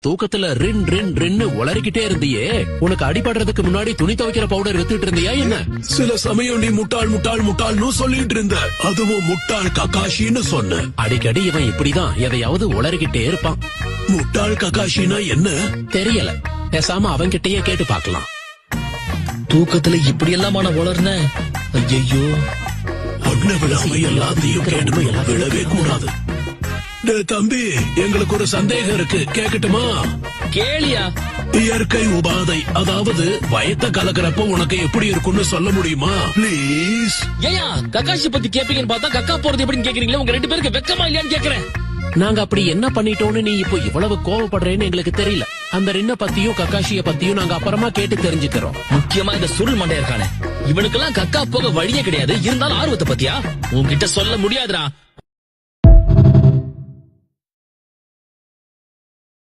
தூக்கத்துல ரின் ரின் ரின்னு உளறிக்கிட்டே இருந்தியே, உனக்கு அடிபடுறதுக்கு முன்னாடி துணி துவைக்கிற பவுடர் வித்துட்டு இருந்தியா என்ன? சில சமயம் நீ முட்டாள் முட்டாள் முட்டாள்னு சொல்லிட்டு இருந்த, அதுவும் முட்டாள் ககாஷின்னு சொன்ன. அடிக்கடி இவன் இப்படிதான் எதையாவது உளறிக்கிட்டே இருப்பான். முட்டாள் ககாஷினா என்ன தெரியல, பேசாம அவன்கிட்டயே கேட்டு பாக்கலாம். தூக்கத்துல இப்படி எல்லாமா உளர்ன? ஐயோ, ஒன்ன விடாம எல்லாத்தையும் கேட்டு விடவே கூடாது. தம்பி, எங்களுக்கு ஒரு சந்தேகம் இருக்கு, கேக்கட்டுமா? கேளியா. இயற்கை உபாதை, அதாவது வயத்த கலக்கிறப்ப உனக்கு எப்படி இருக்கும்னு சொல்ல முடியுமா பிளீஸ்? ஏயா கக்காஷி பத்தி கேப்பீங்கன்னு பார்த்தா கக்கா போறது எப்படின்னு கேக்குறீங்களா? உங்க 2 பேருக்கு வெக்கமா இல்லையான்னு கேக்குறேன். நாங்க அப்படி என்ன பண்ணிட்டோம்னு நீ இப்போ இவ்வளவு கோவப்படுறேன்னு எங்களுக்கு தெரியல. அந்த ரின்ன பத்தியும் கக்காஷிய பத்தியும் நாங்க அப்புறமா கேட்டு தெரிஞ்சுக்கிறோம். முக்கியமா இந்த சுருள் மண்டைய இருக்கானே, இவனுக்கெல்லாம் கக்கா போக வழியே கிடையாது. இருந்தாலும் ஆர்வத்தை பத்தியா உன்கிட்ட சொல்ல முடியாதுடா.